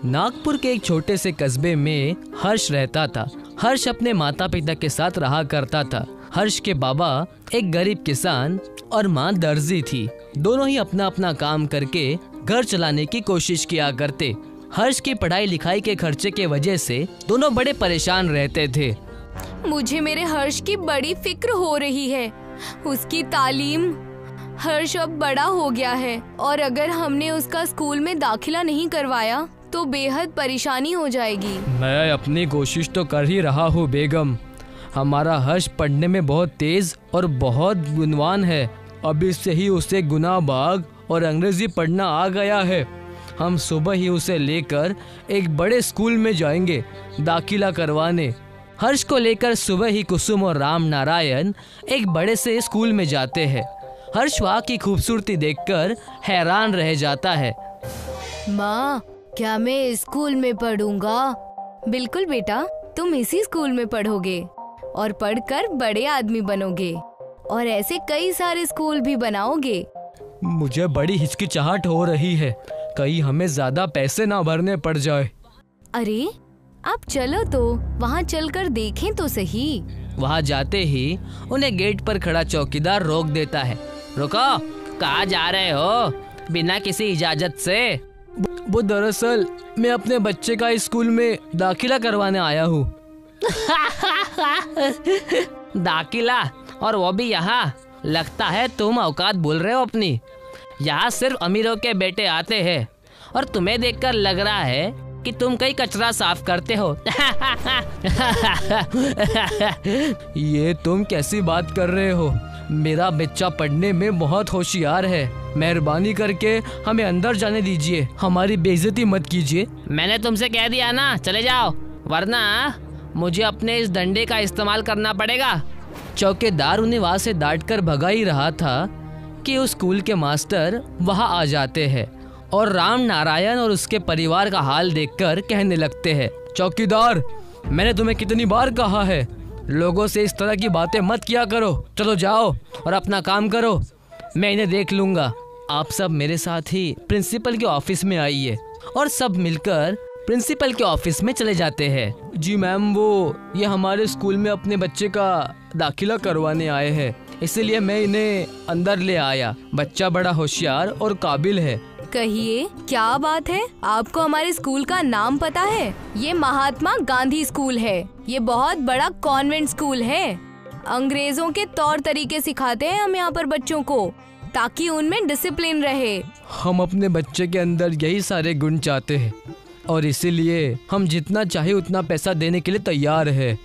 नागपुर के एक छोटे से कस्बे में हर्ष रहता था। हर्ष अपने माता पिता के साथ रहा करता था। हर्ष के बाबा एक गरीब किसान और माँ दर्जी थी। दोनों ही अपना अपना काम करके घर चलाने की कोशिश किया करते। हर्ष की पढ़ाई लिखाई के खर्चे के वजह से दोनों बड़े परेशान रहते थे। मुझे मेरे हर्ष की बड़ी फिक्र हो रही है। उसकी तालीम। हर्ष अब बड़ा हो गया है और अगर हमने उसका स्कूल में दाखिला नहीं करवाया तो बेहद परेशानी हो जाएगी। मैं अपनी कोशिश तो कर ही रहा हूँ बेगम। हमारा हर्ष पढ़ने में बहुत तेज और बहुत गुणवान है। अभी से ही उसे गुना बाग और अंग्रेजी पढ़ना आ गया है। हम सुबह ही उसे लेकर एक बड़े स्कूल में जाएंगे दाखिला करवाने। हर्ष को लेकर सुबह ही कुसुम और राम नारायण एक बड़े से स्कूल में जाते हैं। हर्ष वहाँ की खूबसूरती देखकर हैरान रह जाता है। माँ, क्या मैं इस स्कूल में पढ़ूंगा? बिल्कुल बेटा, तुम इसी स्कूल में पढ़ोगे और पढ़कर बड़े आदमी बनोगे और ऐसे कई सारे स्कूल भी बनाओगे। मुझे बड़ी हिचकिचाहट हो रही है, कहीं हमें ज्यादा पैसे ना भरने पड़ जाए। अरे आप चलो तो वहाँ चलकर देखें तो सही। वहाँ जाते ही उन्हें गेट पर खड़ा चौकीदार रोक देता है। रुको, कहाँ जा रहे हो बिना किसी इजाजत से? वो दरअसल मैं अपने बच्चे का इस स्कूल में दाखिला करवाने आया हूँ। दाखिला, और वो भी यहाँ? लगता है तुम औकात भूल रहे हो अपनी। यहाँ सिर्फ अमीरों के बेटे आते हैं और तुम्हें देखकर लग रहा है कि तुम कहीं कचरा साफ करते हो। ये तुम कैसी बात कर रहे हो? मेरा बच्चा पढ़ने में बहुत होशियार है। मेहरबानी करके हमें अंदर जाने दीजिए, हमारी बेइज्जती मत कीजिए। मैंने तुमसे कह दिया ना, चले जाओ, वरना मुझे अपने इस डंडे का इस्तेमाल करना पड़ेगा। चौकीदार उन्हें वहाँ से डांट कर भगा ही रहा था कि उस स्कूल के मास्टर वहाँ आ जाते हैं और राम नारायण और उसके परिवार का हाल देखकर कहने लगते हैं, चौकीदार, मैंने तुम्हें कितनी बार कहा है, लोगों से इस तरह की बातें मत किया करो। चलो जाओ और अपना काम करो, मैं इन्हें देख लूंगा। आप सब मेरे साथ ही प्रिंसिपल के ऑफिस में आइए। और सब मिलकर प्रिंसिपल के ऑफिस में चले जाते हैं। जी मैम, ये हमारे स्कूल में अपने बच्चे का दाखिला करवाने आए हैं, इसीलिए मैं इन्हें अंदर ले आया। बच्चा बड़ा होशियार और काबिल है। कहिए, क्या बात है? आपको हमारे स्कूल का नाम पता है? ये महात्मा गांधी स्कूल है। ये बहुत बड़ा कॉन्वेंट स्कूल है। अंग्रेजों के तौर तरीके सिखाते हैं हम यहाँ पर बच्चों को, ताकि उनमें डिसिप्लिन रहे। हम अपने बच्चे के अंदर यही सारे गुण चाहते हैं और इसीलिए हम जितना चाहे उतना पैसा देने के लिए तैयार है।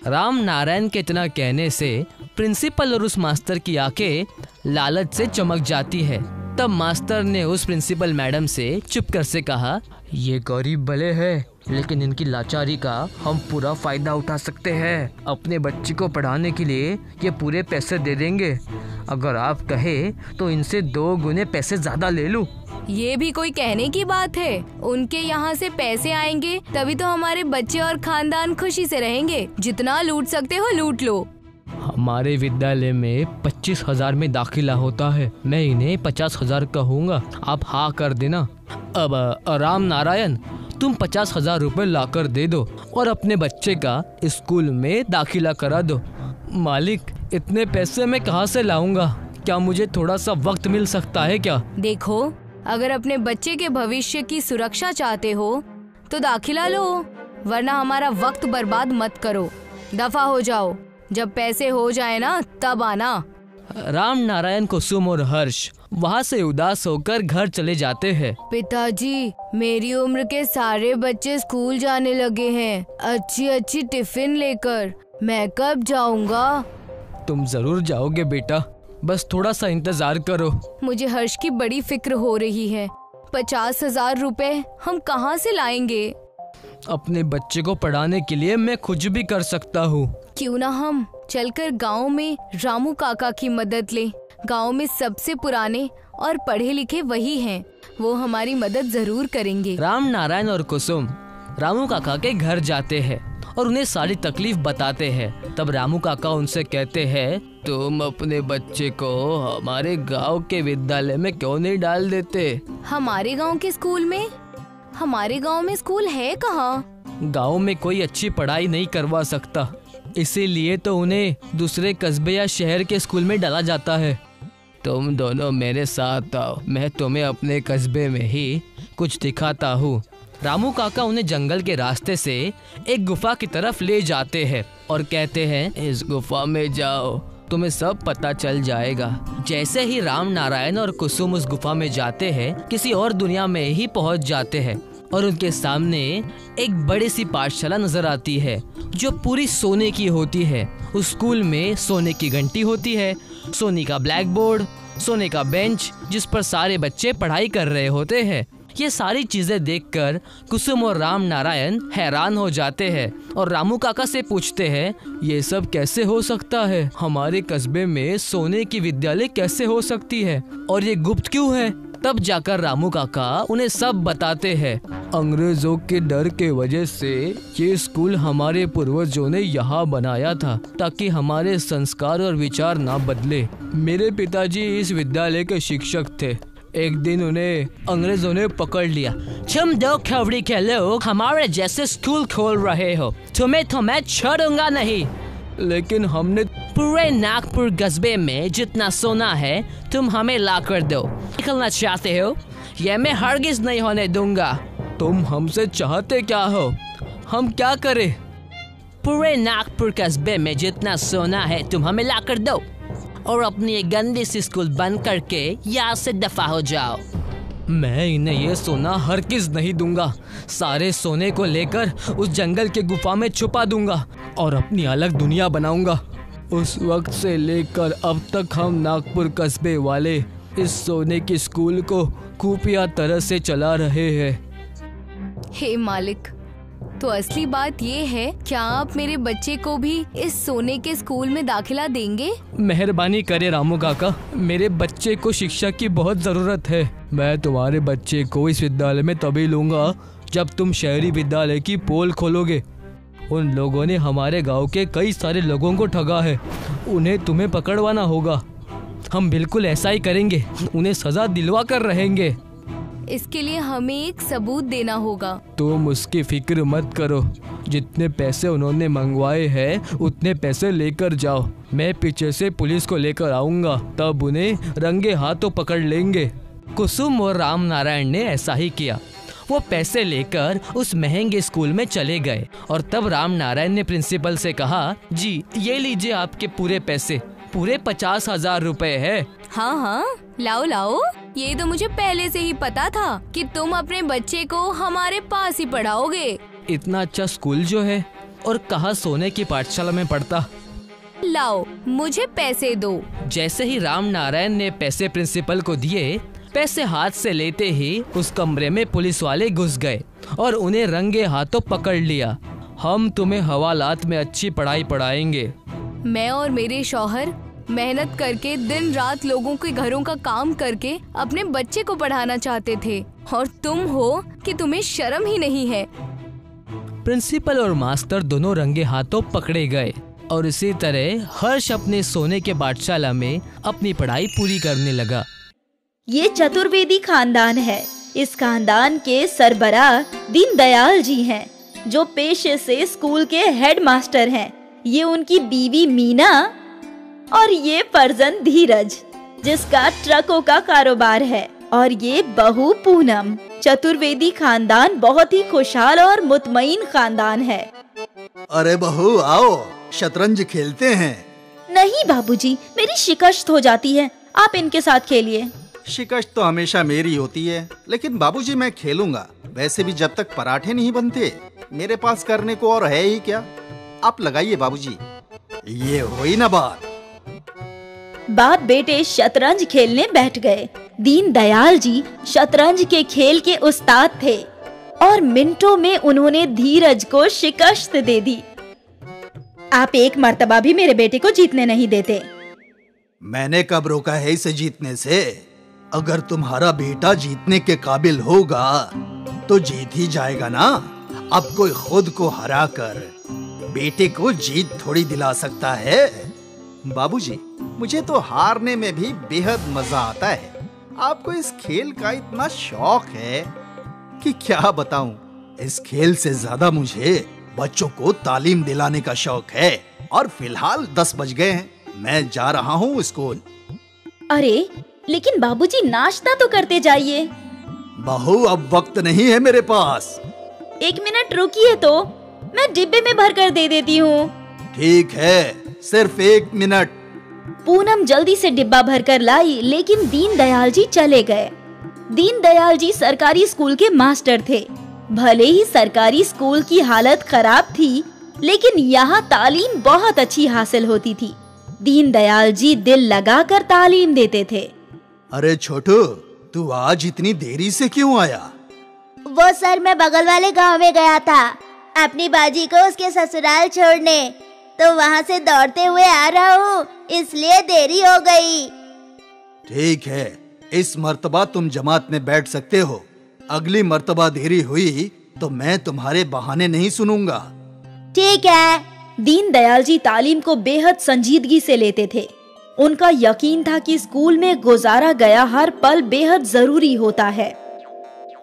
राम नारायण के इतना कहने से प्रिंसिपल और उस मास्टर की आंखें लालच से चमक जाती है। तब मास्टर ने उस प्रिंसिपल मैडम से चुप कर से कहा, ये गरीब भले हैं, लेकिन इनकी लाचारी का हम पूरा फायदा उठा सकते हैं। अपने बच्चे को पढ़ाने के लिए ये पूरे पैसे दे देंगे। अगर आप कहे तो इनसे 2 गुने पैसे ज्यादा ले लूं। ये भी कोई कहने की बात है? उनके यहाँ से पैसे आएंगे तभी तो हमारे बच्चे और खानदान खुशी से रहेंगे। जितना लूट सकते हो लूट लो। हमारे विद्यालय में 25,000 में दाखिला होता है। मैं इन्हें 50,000 कहूँगा, आप हाँ कर देना। अब राम नारायण, तुम 50,000 रुपए लाकर दे दो और अपने बच्चे का स्कूल में दाखिला करा दो। मालिक, इतने पैसे मैं कहाँ से लाऊंगा? क्या मुझे थोड़ा सा वक्त मिल सकता है क्या? देखो, अगर अपने बच्चे के भविष्य की सुरक्षा चाहते हो तो दाखिला लो, वरना हमारा वक्त बर्बाद मत करो। दफा हो जाओ, जब पैसे हो जाए ना तब आना। राम नारायण, कुसुम और हर्ष वहाँ से उदास होकर घर चले जाते हैं। पिताजी, मेरी उम्र के सारे बच्चे स्कूल जाने लगे हैं, अच्छी अच्छी टिफिन लेकर। मैं कब जाऊंगा? तुम जरूर जाओगे बेटा, बस थोड़ा सा इंतजार करो। मुझे हर्ष की बड़ी फिक्र हो रही है। 50,000 रुपए हम कहाँ से लाएंगे? अपने बच्चे को पढ़ाने के लिए मैं कुछ भी कर सकता हूँ। क्यों ना हम चलकर गांव में रामू काका की मदद लें। गांव में सबसे पुराने और पढ़े लिखे वही हैं, वो हमारी मदद जरूर करेंगे। राम नारायण और कुसुम रामू काका के घर जाते हैं और उन्हें सारी तकलीफ बताते हैं। तब रामू काका उनसे कहते हैं, तुम अपने बच्चे को हमारे गांव के विद्यालय में क्यों नहीं डाल देते? हमारे गांव के स्कूल में? हमारे गांव में स्कूल है कहाँ? गांव में कोई अच्छी पढ़ाई नहीं करवा सकता, इसीलिए तो उन्हें दूसरे कस्बे या शहर के स्कूल में डाला जाता है। तुम दोनों मेरे साथ आओ, मैं तुम्हें अपने कस्बे में ही कुछ दिखाता हूँ। रामू काका उन्हें जंगल के रास्ते से एक गुफा की तरफ ले जाते हैं और कहते हैं, इस गुफा में जाओ, तुम्हें सब पता चल जाएगा। जैसे ही राम नारायण और कुसुम उस गुफा में जाते हैं, किसी और दुनिया में ही पहुंच जाते हैं और उनके सामने एक बड़ी सी पाठशाला नजर आती है जो पूरी सोने की होती है। उस स्कूल में सोने की घंटी होती है, सोने का ब्लैक बोर्ड, सोने का बेंच जिस पर सारे बच्चे पढ़ाई कर रहे होते हैं। ये सारी चीजें देखकर कुसुम और राम नारायण हैरान हो जाते हैं और रामू काका से पूछते हैं, ये सब कैसे हो सकता है? हमारे कस्बे में सोने की विद्यालय कैसे हो सकती है और ये गुप्त क्यों है? तब जाकर रामू काका उन्हें सब बताते हैं। अंग्रेजों के डर के वजह से ये स्कूल हमारे पूर्वजों ने यहाँ बनाया था ताकि हमारे संस्कार और विचार ना बदले। मेरे पिताजी इस विद्यालय के शिक्षक थे। एक दिन उन्हें अंग्रेजों ने पकड़ लिया। तुम दो खबरी के लोग हमारे जैसे स्कूल खोल रहे हो, तुम्हें तो मैं छोड़ूंगा नहीं। लेकिन हमने पूरे नागपुर कस्बे में जितना सोना है तुम हमें ला कर दो। निकलना चाहते हो? ये मैं हरगिज नहीं होने दूंगा। तुम हमसे चाहते क्या हो? हम क्या करें? पूरे नागपुर कस्बे में जितना सोना है तुम हमें ला कर दो और अपनी एक गंदी सी स्कूल बंद करके यहाँ से दफा हो जाओ। मैं इन्हें ये सोना हरगिज नहीं दूंगा। सारे सोने को लेकर उस जंगल के गुफा में छुपा दूंगा और अपनी अलग दुनिया बनाऊंगा। उस वक्त से लेकर अब तक हम नागपुर कस्बे वाले इस सोने की स्कूल को खुफिया तरह से चला रहे हैं। हे मालिक, तो असली बात ये है, क्या आप मेरे बच्चे को भी इस सोने के स्कूल में दाखिला देंगे? मेहरबानी करे रामू काका, मेरे बच्चे को शिक्षा की बहुत जरूरत है। मैं तुम्हारे बच्चे को इस विद्यालय में तभी लूंगा जब तुम शहरी विद्यालय की पोल खोलोगे। उन लोगों ने हमारे गांव के कई सारे लोगों को ठगा है, उन्हें तुम्हें पकड़वाना होगा। हम बिल्कुल ऐसा ही करेंगे, उन्हें सजा दिलवा कर रहेंगे। इसके लिए हमें एक सबूत देना होगा। तुम उसकी फिक्र मत करो, जितने पैसे उन्होंने मंगवाए हैं उतने पैसे लेकर जाओ। मैं पीछे से पुलिस को लेकर आऊंगा, तब उन्हें रंगे हाथों पकड़ लेंगे। कुसुम और राम नारायण ने ऐसा ही किया। वो पैसे लेकर उस महंगे स्कूल में चले गए और तब राम नारायण ने प्रिंसिपल से कहा, जी ये लीजिए आपके पूरे पैसे, पूरे 50,000 रुपए है। हाँ हाँ, लाओ लाओ। ये तो मुझे पहले से ही पता था कि तुम अपने बच्चे को हमारे पास ही पढ़ाओगे। इतना अच्छा स्कूल जो है और कहाँ सोने की पाठशाला में पढ़ता। लाओ, मुझे पैसे दो। जैसे ही राम नारायण ने पैसे प्रिंसिपल को दिए, पैसे हाथ से लेते ही उस कमरे में पुलिस वाले घुस गए और उन्हें रंगे हाथों पकड़ लिया। हम तुम्हें हवालात में अच्छी पढ़ाई पढ़ाएंगे। मैं और मेरे शौहर मेहनत करके दिन रात लोगों के घरों का काम करके अपने बच्चे को पढ़ाना चाहते थे, और तुम हो कि तुम्हें शर्म ही नहीं है। प्रिंसिपल और मास्टर दोनों रंगे हाथों पकड़े गए और इसी तरह हर्ष अपने सोने के पाठशाला में अपनी पढ़ाई पूरी करने लगा। ये चतुर्वेदी खानदान है। इस खानदान के सरबराह दीनदयाल जी हैं, जो पेशे से स्कूल के हेडमास्टर हैं। ये उनकी बीवी मीना और ये फर्जंद धीरज, जिसका ट्रकों का कारोबार है, और ये बहू पूनम। चतुर्वेदी खानदान बहुत ही खुशहाल और मुतमईन खानदान है। अरे बहू आओ, शतरंज खेलते हैं। नहीं बाबूजी, मेरी शिकस्त हो जाती है, आप इनके साथ खेलिए। शिकस्त तो हमेशा मेरी होती है, लेकिन बाबूजी मैं खेलूंगा। वैसे भी जब तक पराठे नहीं बनते मेरे पास करने को और है ही क्या। आप लगाइए बाबूजी। ये हुई ना बात। बाप बेटे शतरंज खेलने बैठ गए। दीनदयाल जी शतरंज के खेल के उस्ताद थे और मिनटों में उन्होंने धीरज को शिकस्त दे दी। आप एक मर्तबा भी मेरे बेटे को जीतने नहीं देते। मैंने कब रोका है इसे जीतने से? अगर तुम्हारा बेटा जीतने के काबिल होगा तो जीत ही जाएगा ना। अब कोई खुद को हराकर बेटे को जीत थोड़ी दिला सकता है। बाबूजी, मुझे तो हारने में भी बेहद मजा आता है। आपको इस खेल का इतना शौक है, कि क्या बताऊं। इस खेल से ज्यादा मुझे बच्चों को तालीम दिलाने का शौक है। और फिलहाल 10 बज गए हैं, मैं जा रहा हूँ स्कूल। अरे लेकिन बाबूजी, नाश्ता तो करते जाइए। बहू, अब वक्त नहीं है मेरे पास। 1 मिनट रुकिए तो मैं डिब्बे में भर कर दे देती हूँ। ठीक है, सिर्फ 1 मिनट। पूनम जल्दी से डिब्बा भरकर लाई, लेकिन दीनदयाल जी चले गए। दीनदयाल जी सरकारी स्कूल के मास्टर थे। भले ही सरकारी स्कूल की हालत खराब थी, लेकिन यहाँ तालीम बहुत अच्छी हासिल होती थी। दीनदयाल जी दिल लगाकर तालीम देते थे। अरे छोटू, तू आज इतनी देरी से क्यों आया? वो सर, मैं बगल वाले गांव में गया था अपनी बाजी को उसके ससुराल छोड़ने, तो वहाँ से दौड़ते हुए आ रहा हूँ, इसलिए देरी हो गई। ठीक है, इस मर्तबा तुम जमात में बैठ सकते हो। अगली मर्तबा देरी हुई तो मैं तुम्हारे बहाने नहीं सुनूंगा। ठीक है। दीनदयाल जी तालीम को बेहद संजीदगी से लेते थे। उनका यकीन था कि स्कूल में गुजारा गया हर पल बेहद जरूरी होता है।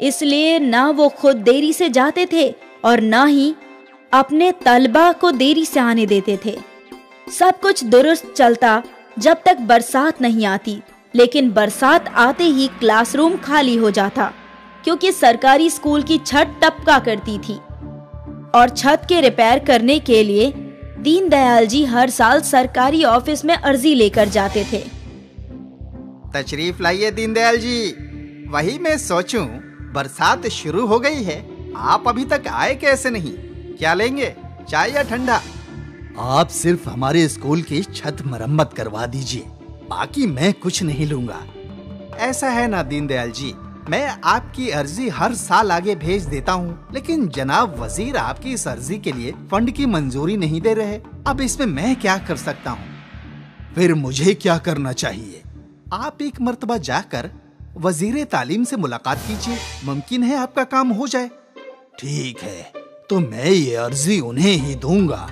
इसलिए ना वो खुद देरी से जाते थे और ना ही अपने तलबा को देरी से आने देते थे। सब कुछ दुरुस्त चलता जब तक बरसात नहीं आती, लेकिन बरसात आते ही क्लासरूम खाली हो जाता, क्योंकि सरकारी स्कूल की छत टपका करती थी। और छत के रिपेयर करने के लिए दीनदयाल जी हर साल सरकारी ऑफिस में अर्जी लेकर जाते थे। तशरीफ लाइए दीनदयाल जी। वही मैं सोचूं, बरसात शुरू हो गई है, आप अभी तक आए कैसे नहीं? क्या लेंगे, चाय या ठंडा? आप सिर्फ हमारे स्कूल की छत मरम्मत करवा दीजिए, बाकी मैं कुछ नहीं लूंगा। ऐसा है ना दीनदयाल जी, मैं आपकी अर्जी हर साल आगे भेज देता हूँ, लेकिन जनाब वजीर आपकी इस अर्जी के लिए फंड की मंजूरी नहीं दे रहे। अब इसमें मैं क्या कर सकता हूँ? फिर मुझे क्या करना चाहिए? आप एक मर्तबा जाकर वजीर तालीम से मुलाकात कीजिए, मुमकिन है आपका काम हो जाए। ठीक है, तो मैं ये अर्जी उन्हें ही दूंगा।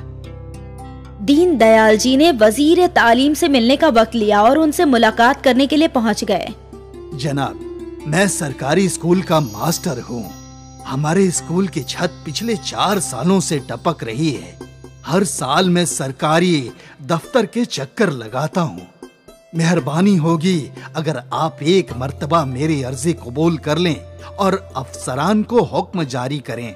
दीनदयाल जी ने वजीर तालीम से मिलने का वक्त लिया और उनसे मुलाकात करने के लिए पहुंच गए। जनाब, मैं सरकारी स्कूल का मास्टर हूँ। हमारे स्कूल की छत पिछले 4 सालों से टपक रही है। हर साल मैं सरकारी दफ्तर के चक्कर लगाता हूँ। मेहरबानी होगी अगर आप एक मर्तबा मेरी अर्जी कबूल कर लें और अफसरान को हुक्म जारी करें।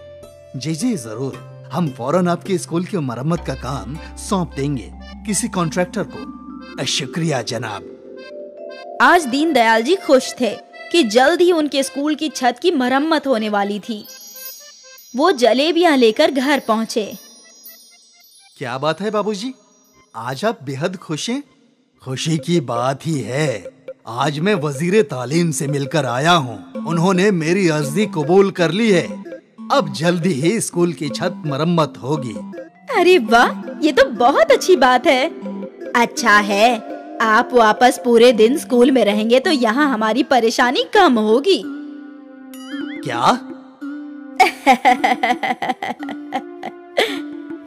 जी जरूर, हम फौरन आपके स्कूल की मरम्मत का काम सौंप देंगे किसी कॉन्ट्रैक्टर को। शुक्रिया जनाब। आज दीनदयाल जी खुश थे कि जल्द ही उनके स्कूल की छत की मरम्मत होने वाली थी। वो जलेबियां लेकर घर पहुंचे। क्या बात है बाबूजी, आज आप बेहद खुश हैं? खुशी की बात ही है, आज मैं वजीर तालीम से मिलकर आया हूँ। उन्होंने मेरी अर्जी कबूल कर ली है। अब जल्दी ही स्कूल की छत मरम्मत होगी। अरे वाह, ये तो बहुत अच्छी बात है। अच्छा है, आप वापस पूरे दिन स्कूल में रहेंगे तो यहाँ हमारी परेशानी कम होगी। क्या?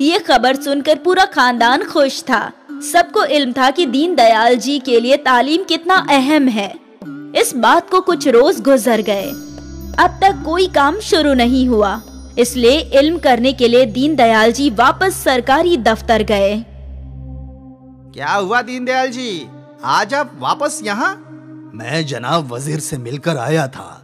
ये खबर सुनकर पूरा खानदान खुश था। सबको इल्म था कि दीनदयाल जी के लिए तालीम कितना अहम है। इस बात को कुछ रोज गुजर गए, अब तक कोई काम शुरू नहीं हुआ। इसलिए इल्म करने के लिए दीनदयाल जी वापस सरकारी दफ्तर गए। क्या हुआ दीनदयाल जी, आज आप वापस यहाँ? मैं जनाब वजीर से मिलकर आया था।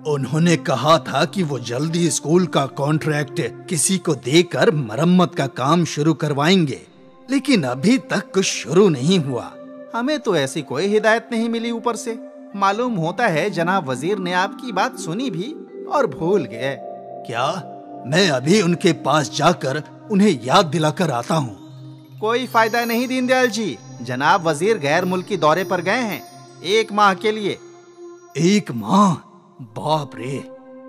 उन्होंने कहा था कि वो जल्दी स्कूल का कॉन्ट्रैक्ट किसी को देकर मरम्मत का काम शुरू करवाएंगे, लेकिन अभी तक कुछ शुरू नहीं हुआ। हमें तो ऐसी कोई हिदायत नहीं मिली ऊपर से। मालूम होता है जनाब वजीर ने आपकी बात सुनी भी और भूल गए। क्या? मैं अभी उनके पास जाकर उन्हें याद दिलाकर आता हूँ। कोई फायदा नहीं दीनदयाल जी, जनाब वजीर गैर मुल्की दौरे पर गए हैं 1 माह के लिए। 1 माह? बाप रे,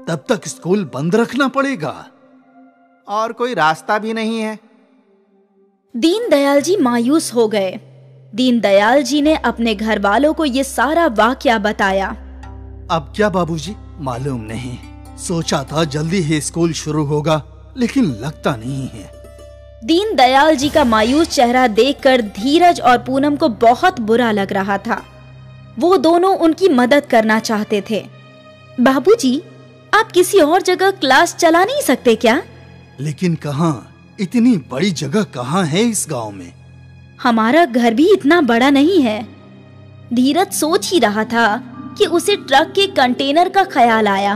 तब तक स्कूल बंद रखना पड़ेगा। और कोई रास्ता भी नहीं है। दीनदयाल जी मायूस हो गए। दीनदयाल जी ने अपने घर वालों को ये सारा वाकया बताया। अब क्या बाबूजी? मालूम नहीं, सोचा था जल्दी ही स्कूल शुरू होगा, लेकिन लगता नहीं है। दीनदयाल जी का मायूस चेहरा देखकर धीरज और पूनम को बहुत बुरा लग रहा था। वो दोनों उनकी मदद करना चाहते थे। बाबूजी, आप किसी और जगह क्लास चला नहीं सकते क्या? लेकिन कहाँ? इतनी बड़ी जगह कहाँ है इस गांव में? हमारा घर भी इतना बड़ा नहीं है। धीरज सोच ही रहा था कि उसे ट्रक के कंटेनर का ख्याल आया।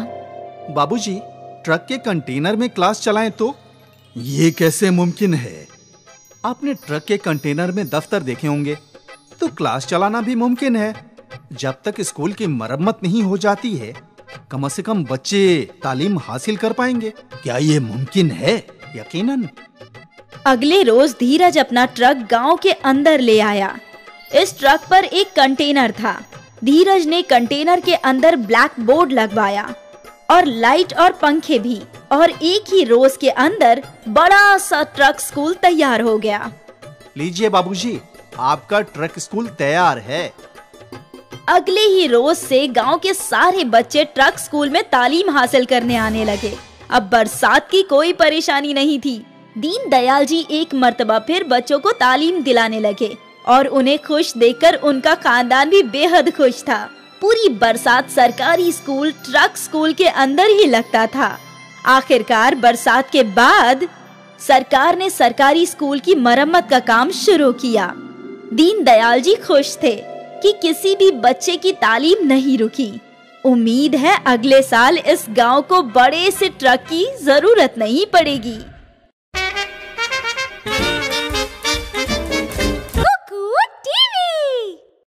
बाबूजी, ट्रक के कंटेनर में क्लास चलाएं तो? ये कैसे मुमकिन है? आपने ट्रक के कंटेनर में दफ्तर देखे होंगे, तो क्लास चलाना भी मुमकिन है। जब तक स्कूल की मरम्मत नहीं हो जाती है, कम से कम बच्चे तालीम हासिल कर पाएंगे। क्या ये मुमकिन है? यकीनन। अगले रोज धीरज अपना ट्रक गांव के अंदर ले आया। इस ट्रक पर एक कंटेनर था। धीरज ने कंटेनर के अंदर ब्लैक बोर्ड लगवाया और लाइट और पंखे भी, और एक ही रोज के अंदर बड़ा सा ट्रक स्कूल तैयार हो गया। लीजिए बाबूजी, आपका ट्रक स्कूल तैयार है। अगले ही रोज से गांव के सारे बच्चे ट्रक स्कूल में तालीम हासिल करने आने लगे। अब बरसात की कोई परेशानी नहीं थी। दीनदयाल जी एक मर्तबा फिर बच्चों को तालीम दिलाने लगे और उन्हें खुश देखकर उनका खानदान भी बेहद खुश था। पूरी बरसात सरकारी स्कूल ट्रक स्कूल के अंदर ही लगता था। आखिरकार बरसात के बाद सरकार ने सरकारी स्कूल की मरम्मत का काम शुरू किया। दीनदयाल जी खुश थे कि किसी भी बच्चे की तालीम नहीं रुकी। उम्मीद है अगले साल इस गांव को बड़े से ट्रक की जरूरत नहीं पड़ेगी।